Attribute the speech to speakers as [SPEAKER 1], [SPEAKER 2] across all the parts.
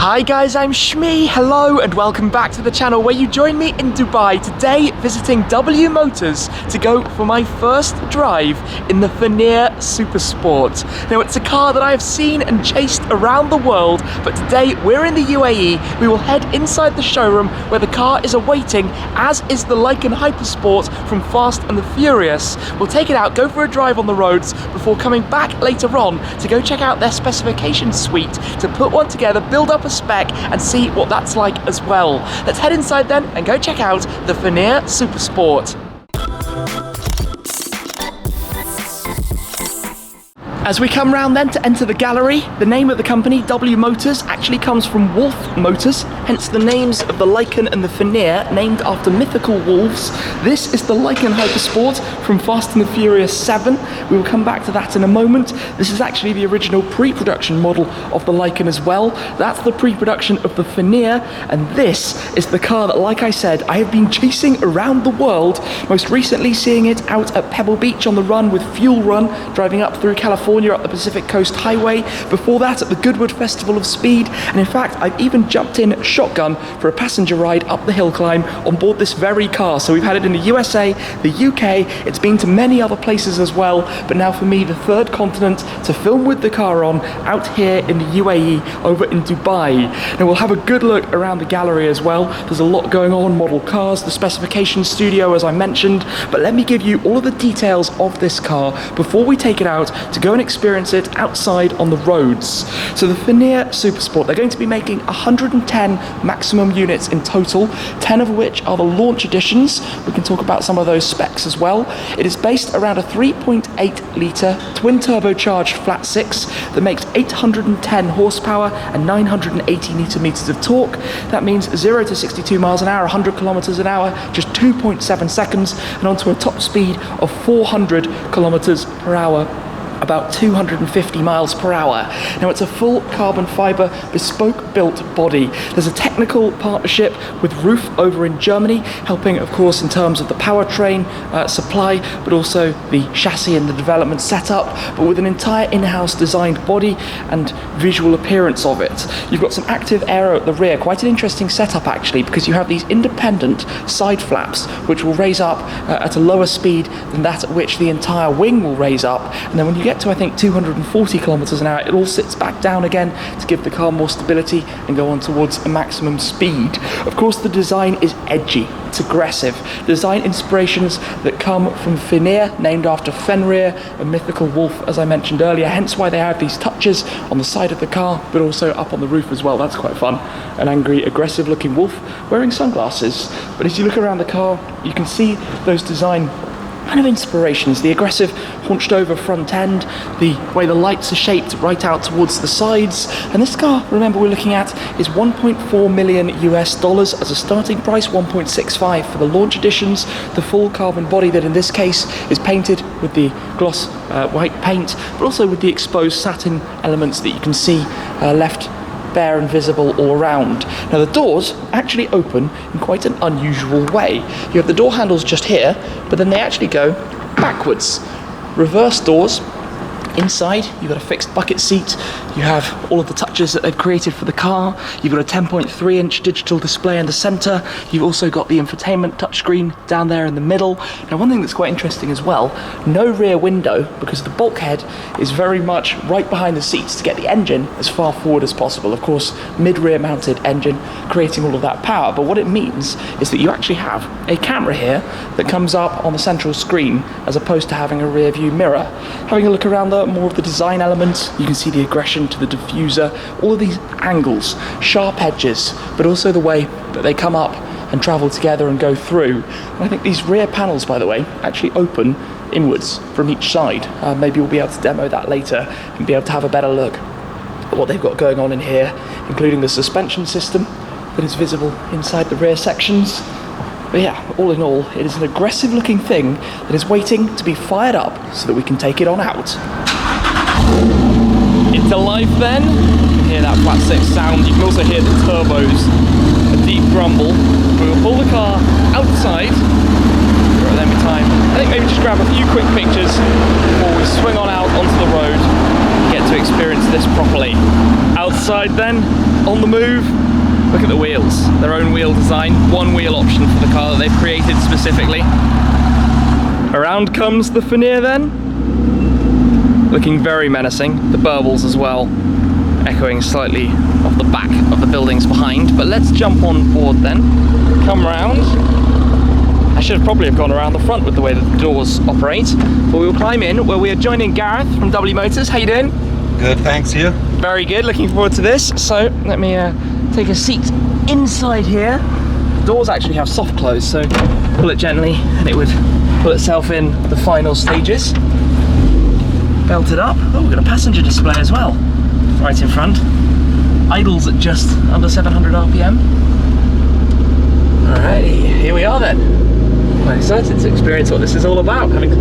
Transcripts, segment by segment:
[SPEAKER 1] Hi guys, I'm Shmee. Hello and welcome back to the channel where you join me in Dubai today visiting W Motors to go for my first drive in the Fenyr Supersport. Now it's a car that I have seen and chased around the world, but today we're in the UAE. We will head inside the showroom where the car is awaiting, as is the Lykan Hypersport from Fast and the Furious. We'll take it out, go for a drive on the roads before coming back later on to go check out their specification suite to put one together, build up a spec and see what that's like as well. Let's head inside then and go check out the Fenyr Supersport. As we come round then to enter the gallery, the name of the company, W Motors, actually comes from Wolf Motors, hence the names of the Lykan and the Fenyr, named after mythical wolves. This is the Lykan Hypersport from Fast and the Furious 7. We will come back to that in a moment. This is actually the original pre-production model of the Lykan as well. That's the pre-production of the Fenyr, and this is the car that, like I said, I have been chasing around the world, most recently seeing it out at Pebble Beach on the run with Fuel Run, driving up through California up the Pacific Coast Highway, before that at the Goodwood Festival of Speed, and in fact I've even jumped in shotgun for a passenger ride up the hill climb on board this very car. So we've had it in the USA, the UK, it's been to many other places as well, but now for me the third continent to film with the car on, out here in the UAE over in Dubai. Now we'll have a good look around the gallery as well. There's a lot going on, model cars, the specification studio as I mentioned, but let me give you all of the details of this car before we take it out to go and experience it outside on the roads. So the Fenyr Supersport, they're going to be making 110 maximum units in total, 10 of which are the launch editions. We can talk about some of those specs as well. It is based around a 3.8 litre twin turbocharged flat six that makes 810 horsepower and 980 newton meters of torque. That means 0 to 62 miles an hour, 100 kilometers an hour, just 2.7 seconds, and onto a top speed of 400 kilometers per hour, about 250 miles per hour. Now it's a full carbon fiber bespoke built body. There's a technical partnership with Roof over in Germany, helping of course in terms of the powertrain supply, but also the chassis and the development setup, but with an entire in-house designed body and visual appearance of it. You've got some active aero at the rear, quite an interesting setup actually, because you have these independent side flaps which will raise up at a lower speed than that at which the entire wing will raise up, and then when you get to I think 240 kilometers an hour, it all sits back down again to give the car more stability and go on towards a maximum speed. Of course the design is edgy, it's aggressive. Design inspirations that come from Fenyr, named after Fenrir, a mythical wolf as I mentioned earlier, hence why they have these touches on the side of the car but also up on the roof as well. That's quite fun. An angry, aggressive looking wolf wearing sunglasses. But as you look around the car you can see those design kind of inspirations, the aggressive hunched over front end, the way the lights are shaped right out towards the sides. And this car, remember, we're looking at is 1.4 million US dollars as a starting price, 1.65 for the launch editions. The full carbon body that in this case is painted with the gloss white paint, but also with the exposed satin elements that you can see left bare and visible all around. Now the doors actually open in quite an unusual way. You have the door handles just here, but then they actually go backwards. Reverse doors. Inside, you've got a fixed bucket seat, you have all of the touches that they've created for the car, you've got a 10.3 inch digital display in the centre, you've also got the infotainment touchscreen down there in the middle. Now one thing that's quite interesting as well, no rear window, because the bulkhead is very much right behind the seats to get the engine as far forward as possible. Of course, mid-rear mounted engine creating all of that power, but what it means is that you actually have a camera here that comes up on the central screen as opposed to having a rear view mirror. Having a look around the more of the design elements, you can see the aggression to the diffuser, all of these angles, sharp edges, but also the way that they come up and travel together and go through. And I think these rear panels, by the way, actually open inwards from each side. Maybe we'll be able to demo that later and be able to have a better look at what they've got going on in here, including the suspension system that is visible inside the rear sections. But yeah, all in all, it is an aggressive looking thing that is waiting to be fired up so that we can take it on out. Into life then. You can hear that flat six sound. You can also hear the turbos, a deep grumble. We will pull the car outside. At any time I think maybe just grab a few quick pictures before we swing on out onto the road and get to experience this properly. Outside then, on the move, look at the wheels. Their own wheel design, one wheel option for the car that they've created specifically. Around comes the Fenyr then, looking very menacing. The burbles as well, echoing slightly off the back of the buildings behind. But let's jump on board then, come round. I should have probably gone around the front with the way that the doors operate, but we will climb in where we are joining Gareth from W Motors. How you doing?
[SPEAKER 2] Good, thanks, you?
[SPEAKER 1] Very good, looking forward to this. So let me take a seat inside here. The doors actually have soft close, so pull it gently and it would pull itself in the final stages. Belted up. Oh, we've got a passenger display as well, right in front. Idles at just under 700 RPM. Alrighty, here we are then. I'm excited to experience what this is all about, having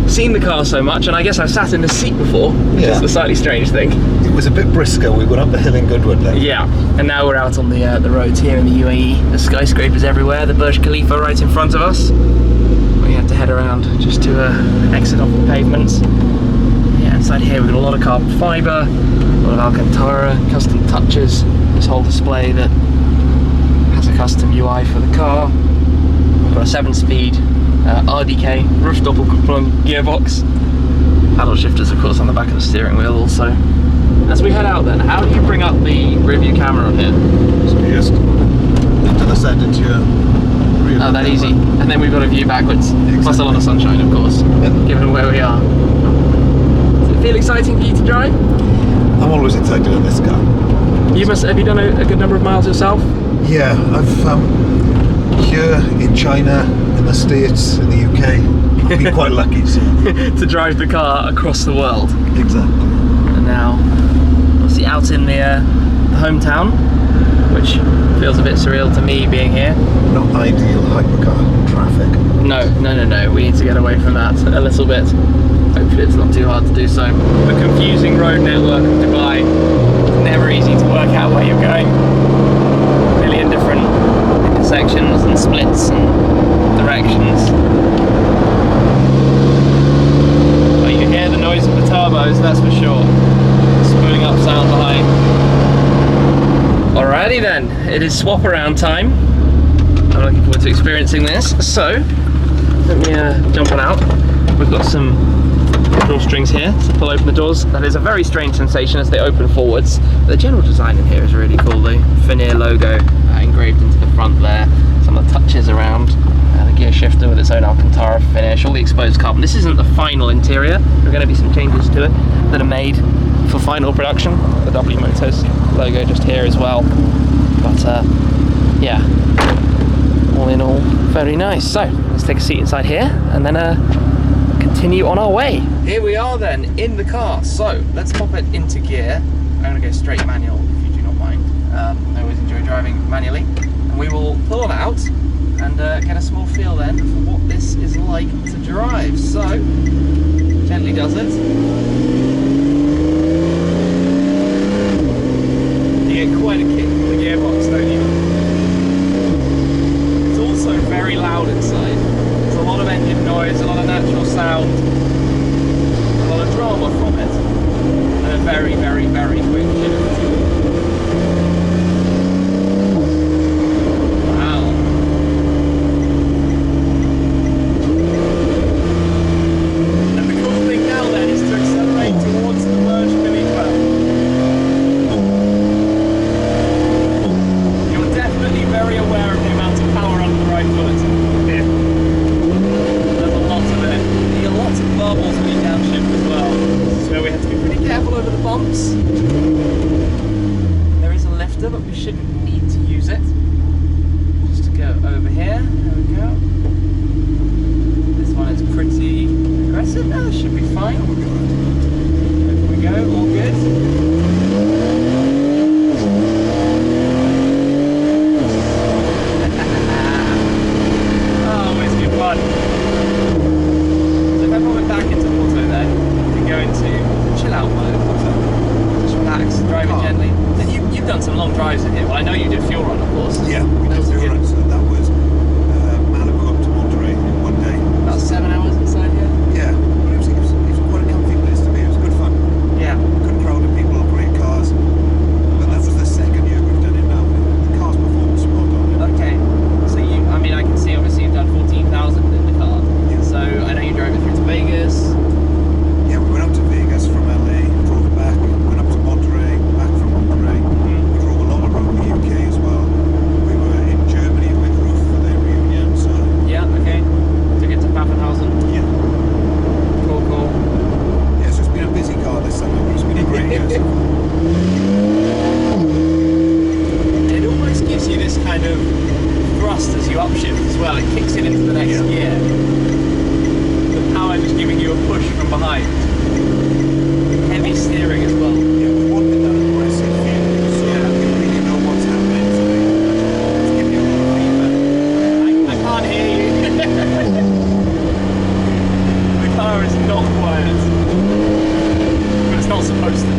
[SPEAKER 1] seen the car so much, and I guess I've sat in this seat before, which is the slightly strange thing.
[SPEAKER 2] It was a bit brisker. We went up the hill in Goodwood then.
[SPEAKER 1] Yeah, and now we're out on the roads here in the UAE. The skyscrapers everywhere, the Burj Khalifa right in front of us. We have to head around just to exit off the pavements. Yeah, inside here we've got a lot of carbon fibre, a lot of Alcantara, custom touches, this whole display that has a custom UI for the car. We've got a 7-speed RDK, roof doppelkupplung gearbox. Paddle shifters, of course, on the back of the steering wheel also. As we head out then, how do you bring up the rear view camera on here?
[SPEAKER 2] So you just into the side into your rear.
[SPEAKER 1] Oh, that easy. And then we've got a view backwards. Exactly. Plus a lot of sunshine, of course, given where we are. Does it feel exciting for you to drive?
[SPEAKER 2] I'm always excited in this car.
[SPEAKER 1] Have you done a good number of miles yourself?
[SPEAKER 2] Yeah, I've here in China, in the States, in the UK, I've been quite lucky. So.
[SPEAKER 1] To drive the car across the world.
[SPEAKER 2] Exactly.
[SPEAKER 1] And now, obviously out in the hometown, which feels a bit surreal to me being here.
[SPEAKER 2] Not ideal hypercar traffic.
[SPEAKER 1] No, we need to get away from that a little bit. Hopefully it's not too hard to do so. The confusing road network of Dubai, it's never easy to work out where you're going. A million different intersections and splits and directions. But you hear the noise of the turbos, that's for sure. Spooling up sound behind. Alrighty then, it is swap around time. I'm looking forward to experiencing this. So, let me jump on out. We've got some drawstrings here to pull open the doors. That is a very strange sensation as they open forwards. The general design in here is really cool. The Fenyr logo engraved into the front there. Some of the touches around. The gear shifter with its own Alcantara finish. All the exposed carbon. This isn't the final interior. There are going to be some changes to it that are made for final production. The W Motors logo just here as well. But yeah, all in all, very nice. So let's take a seat inside here and then continue on our way. Here we are then in the car. So let's pop it into gear. I'm going to go straight manual if you do not mind. I always enjoy driving manually. And we will pull it out and get a small feel then for what this is like to drive. So gently does it. You get quite a kick from the gearbox, don't you? It's also very loud inside. There's a lot of engine noise, a lot of natural sound, a lot of drama from it, and a very, very, very quick shift. Wow. And the cool thing now then is to accelerate towards the Burj Khalifa. You're definitely very aware of the amount of power under the right foot here. There's a lot of it. You get lots of bubbles when you downshift as well. So we have to be pretty careful over the bumps. There is a lifter, but we shouldn't need to use it. Just to go over here. There we go. This one is pretty aggressive. No, it should be fine. Over we go. All good. Fun. So if I pop it back into auto then, we can go into chill out mode. Just relax, drive it gently. And you've done some long drives in here. Well, I know you did fuel run, of course.
[SPEAKER 2] Yeah, we did fuel run. So that was Malibu up to Monterey in one day.
[SPEAKER 1] About 7 hours. as well. It kicks it into the next gear. The power just giving you a push from behind. Heavy steering as well.
[SPEAKER 2] Yeah, we wanted that aggressive feel, so you really know what's happening. So it's giving you a lot of feedback.
[SPEAKER 1] I can't hear you. The car is not quiet, but it's not supposed to be.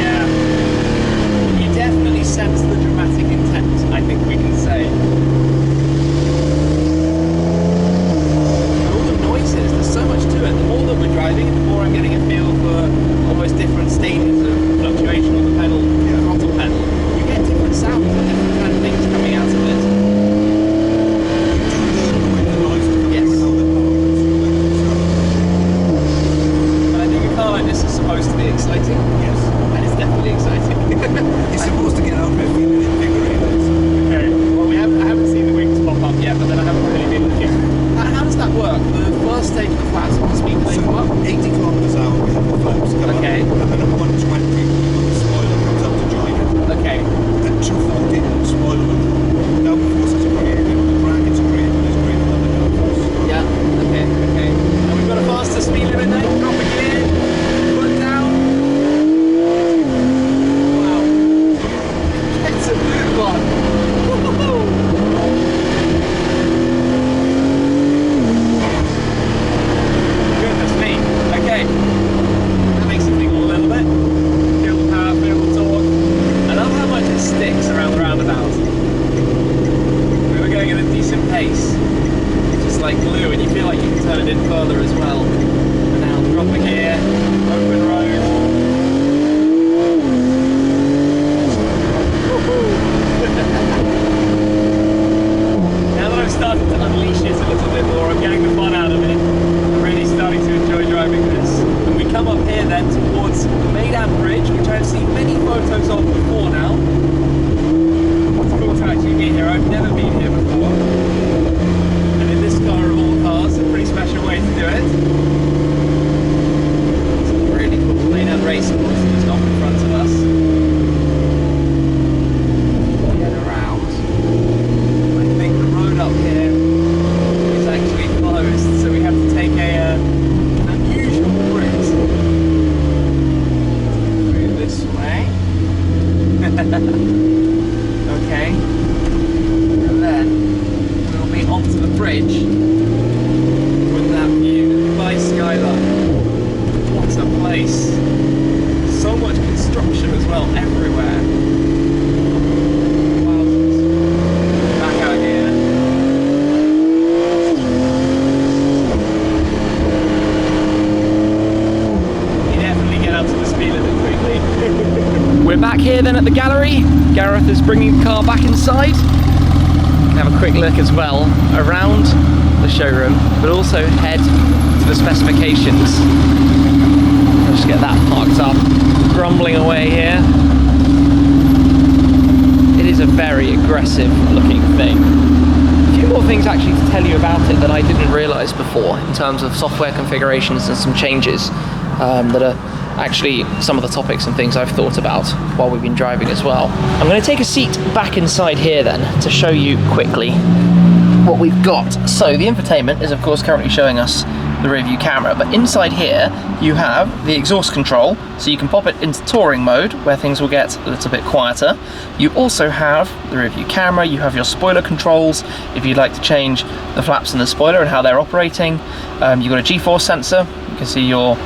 [SPEAKER 1] Yeah, you definitely sense the dramatic intent, I think we can say. And all the noises, there's so much to it. The more that we're driving, the more I'm getting a feel for almost different stages of fluctuation on the pedal, the throttle pedal. You get different sounds and different kind of things coming out of it. Yes. But I think a car like this is supposed to be exciting.
[SPEAKER 2] Yes.
[SPEAKER 1] And it's definitely exciting.
[SPEAKER 2] You're supposed to get out of it feeling invigorated. So.
[SPEAKER 1] Okay. Well, I haven't seen the wings pop up yet, but then I haven't really been looking. How does that work? The first stage of the flaps, what speed do they go up?
[SPEAKER 2] 80 kilometers an hour we have the flaps come up,
[SPEAKER 1] Okay.
[SPEAKER 2] and then at 120 when the spoiler comes up to join it.
[SPEAKER 1] Okay.
[SPEAKER 2] At 240 the spoiler will downforce is great, you know, the drag is great, but it's greater than the downforce.
[SPEAKER 1] Yeah. Okay. Okay. And we've got a faster speed limit then. Drop a gear. Put down. Wow. It's a good one. Woo-hoo-hoo. Goodness me. Okay. That makes it tingle a little bit. Feel the power, feel the torque. I love how much it sticks around the roundabout. We were going at a decent pace. It's just like glue, and you feel like you can turn it in further as well. And now drop a gear, open road. Now that I'm starting to unleash it a little bit more, I'm getting the fun out of it. I'm really starting to enjoy driving this. And we come up here then towards the Maidan Bridge, which I've seen many photos of before now. It's cool to actually be here. I've never been here before. And in this car of all cars, a pretty special way to do it. Some really cool Maidan race course just off in front of us. Get around. I think the road up here is actually closed, so we have to take an unusual route through this way. Okay, and then we'll be onto the bridge with that view by skyline. What a place! So much construction as well everywhere. Wowzers. Back out here. You definitely get up to the speed limit quickly. We're back here then at the gallery. Gareth is bringing the car back inside. We can have a quick look as well around the showroom, but also head to the specifications. Let's just get that parked up, grumbling away here. It is a very aggressive looking thing. A few more things actually to tell you about it that I didn't realise before in terms of software configurations and some changes that are actually some of the topics and things I've thought about while we've been driving as well. I'm going to take a seat back inside here then to show you quickly what we've got. So the infotainment is of course currently showing us the rear view camera, but inside here you have the exhaust control, so you can pop it into touring mode where things will get a little bit quieter. You also have the rear view camera, you have your spoiler controls if you'd like to change the flaps and the spoiler and how they're operating. You've got a G-force sensor, you can see your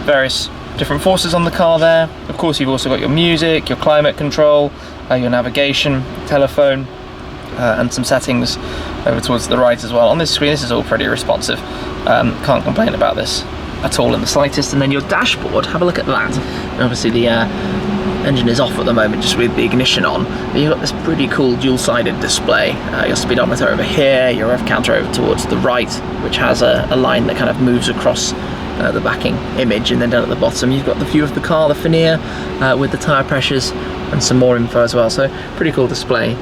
[SPEAKER 1] various different forces on the car there. Of course you've also got your music, your climate control, your navigation, telephone, and some settings over towards the right as well. On this screen this is all pretty responsive, can't complain about this at all in the slightest. And then your dashboard, have a look at that. Obviously the engine is off at the moment just with the ignition on, but you've got this pretty cool dual-sided display. Your speedometer over here, your rev counter over towards the right, which has a line that kind of moves across the backing image, and then down at the bottom you've got the view of the car, the Fenyr, with the tyre pressures and some more info as well. So pretty cool display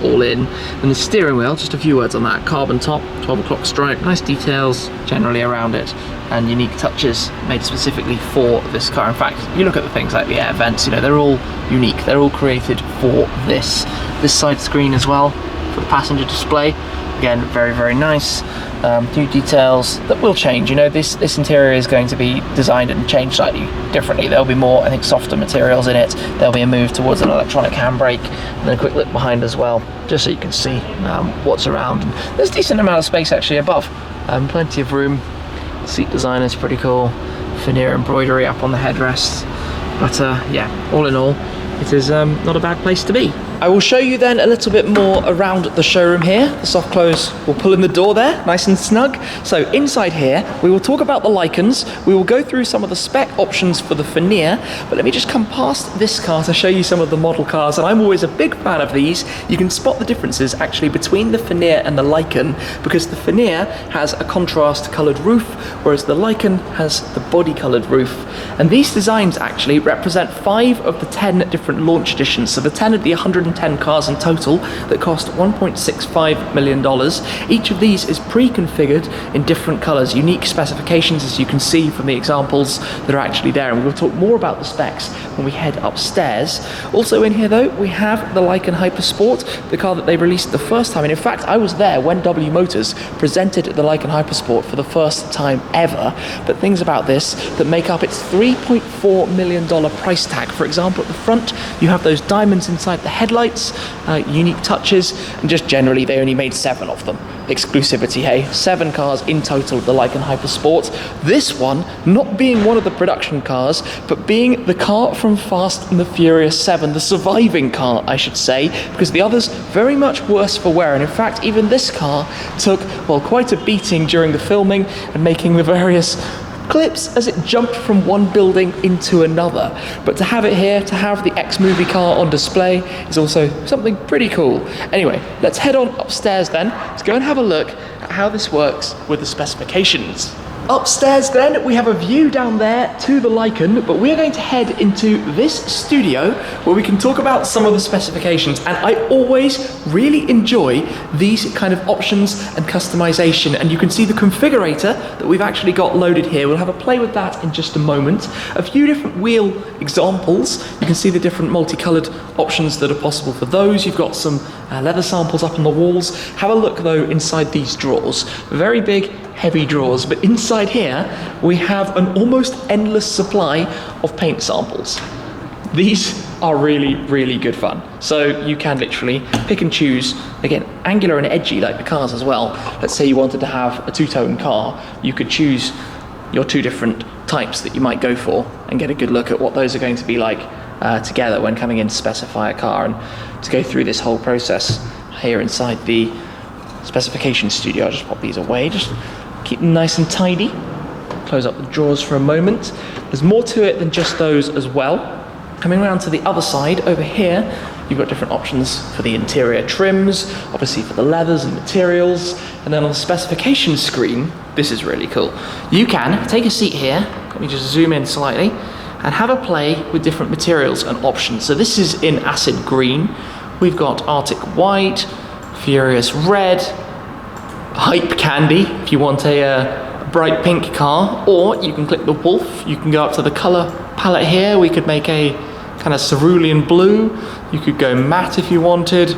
[SPEAKER 1] all in. And the steering wheel, just a few words on that. Carbon top, 12 o'clock stripe, nice details generally around it. and unique touches made specifically for this car. In fact, you look at the things like the air vents, you know, they're all unique. They're all created for this. This side screen as well for the passenger display. Again, very, very nice. Few details that will change. You know, this interior is going to be designed and changed slightly differently. There'll be more, I think, softer materials in it. There'll be a move towards an electronic handbrake, and then a quick look behind as well, just so you can see what's around. And there's a decent amount of space actually above. Plenty of room. Seat design is pretty cool. Fenyr embroidery up on the headrests. But yeah, all in all, it is not a bad place to be. I will show you then a little bit more around the showroom here. The soft close will pull in the door there, nice and snug. So inside here, we will talk about the Lykans. We will go through some of the spec options for the Fenyr, but let me just come past this car to show you some of the model cars, and I'm always a big fan of these. You can spot the differences actually between the Fenyr and the Lykan, because the Fenyr has a contrast coloured roof, whereas the Lykan has the body coloured roof. And these designs actually represent 5 of the 10 different launch editions, so the 10 of the 110 cars in total that cost $1.65 million. Each of these is pre-configured in different colours, unique specifications as you can see from the examples that are actually there, and we'll talk more about the specs when we head upstairs. Also in here though, we have the Lykan Hypersport, the car that they released the first time, and in fact I was there when W Motors presented the Lykan Hypersport for the first time ever. But things about this that make up its $3.4 million price tag. For example, at the front you have those diamonds inside the headlights, unique touches, and just generally they only made 7 of them. Exclusivity, hey? 7 cars in total of the Lykan Hypersport. This one not being one of the production cars, but being the car from Fast and the Furious 7, the surviving car, I should say, because the others very much worse for wear. And in fact, even this car took, well, quite a beating during the filming and making the various clips as it jumped from one building into another. But to have it here, to have the ex-movie car on display, is also something pretty cool. Anyway, let's head on upstairs then to go and have a look at how this works with the specifications. Upstairs then, we have a view down there to the Lykan, but we're going to head into this studio where we can talk about some of the specifications. And I always really enjoy these kind of options and customization, and you can see the configurator that we've actually got loaded here. We'll have a play with that in just a moment. A few different wheel examples. You can see the different multicolored options that are possible for those. You've got some leather samples up on the walls. Have a look though inside these drawers. Very big, heavy drawers, but inside here we have an almost endless supply of paint samples. These are really, really good fun. So you can literally pick and choose, again, angular and edgy like the cars as well. Let's say you wanted to have a two-tone car, you could choose your 2 different types that you might go for and get a good look at what those are going to be like together when coming in to specify a car. And to go through this whole process here inside the specification studio, I'll just pop these away, just keep them nice and tidy. Close up the drawers for a moment. There's more to it than just those as well. Coming around to the other side, over here, you've got different options for the interior trims, obviously for the leathers and materials, and then on the specification screen, this is really cool. You can take a seat here, let me just zoom in slightly, and have a play with different materials and options. So this is in acid green. We've got Arctic white, Furious red, Hype Candy, if you want a bright pink car, or you can click the wolf. You can go up to the color palette here. We could make a kind of cerulean blue. You could go matte if you wanted.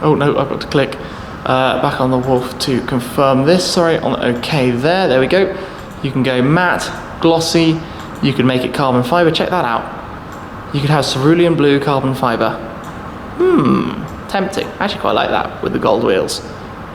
[SPEAKER 1] Oh no, I've got to click back on the wolf to confirm this. Sorry, on OK there we go. You can go matte, glossy. You could make it carbon fiber. Check that out. You could have cerulean blue carbon fiber. Tempting. I actually quite like that with the gold wheels.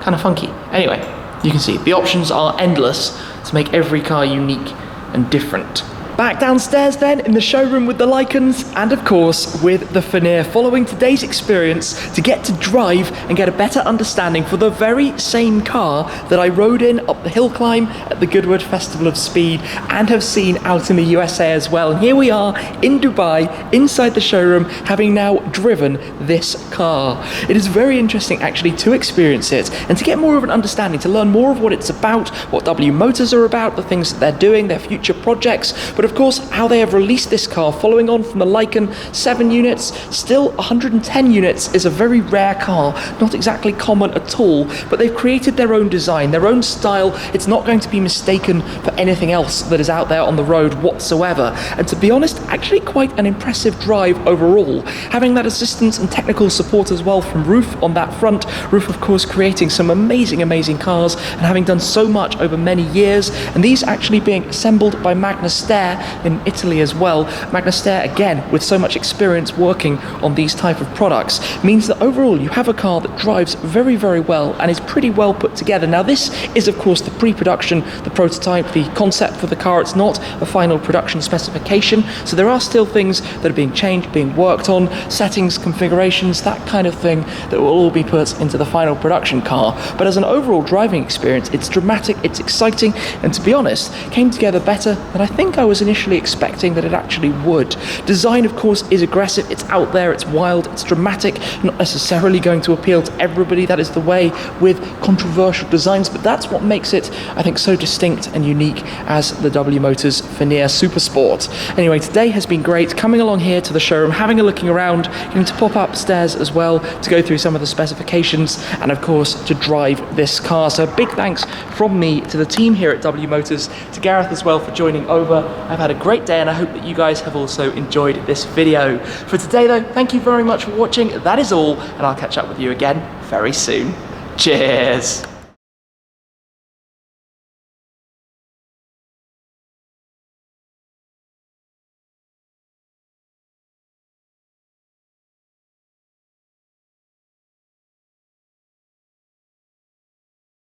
[SPEAKER 1] Kind of funky. Anyway, you can see the options are endless to make every car unique and different. Back downstairs then in the showroom with the Lykans, and of course with the Fenyr, following today's experience to get to drive and get a better understanding for the very same car that I rode in up the hill climb at the Goodwood Festival of Speed and have seen out in the USA as well. And here we are in Dubai, inside the showroom, having now driven this car. It is very interesting actually to experience it and to get more of an understanding, to learn more of what it's about, what W Motors are about, the things that they're doing, their future projects, but But of course, how they have released this car, following on from the Lykan 7 units, still 110 units is a very rare car, not exactly common at all, but they've created their own design, their own style. It's not going to be mistaken for anything else that is out there on the road whatsoever. And to be honest, actually quite an impressive drive overall. Having that assistance and technical support as well from Roof on that front. Roof, of course, creating some amazing cars and having done so much over many years. And these actually being assembled by Magna Steyr in Italy as well. Magna Steyr, again, with so much experience working on these type of products, means that overall you have a car that drives very well and is pretty well put together. Now this is of course the pre-production, the prototype, the concept for the car. It's not a final production specification, so there are still things that are being changed, being worked on, settings, configurations, that kind of thing that will all be put into the final production car. But as an overall driving experience, it's dramatic, it's exciting, and to be honest, came together better than I think I was initially expecting that it actually would. Design, of course, is aggressive, it's out there, it's wild, it's dramatic, not necessarily going to appeal to everybody. That is the way with controversial designs, but that's what makes it, I think, so distinct and unique as the W Motors Fenyr Supersport. Anyway, today has been great, coming along here to the showroom, having a looking around, getting to pop upstairs as well to go through some of the specifications and of course to drive this car. So a big thanks from me to the team here at W Motors, to Gareth as well for joining over. I've had a great day and I hope that you guys have also enjoyed this video. For today though, thank you very much for watching. That is all, and I'll catch up with you again very soon. Cheers!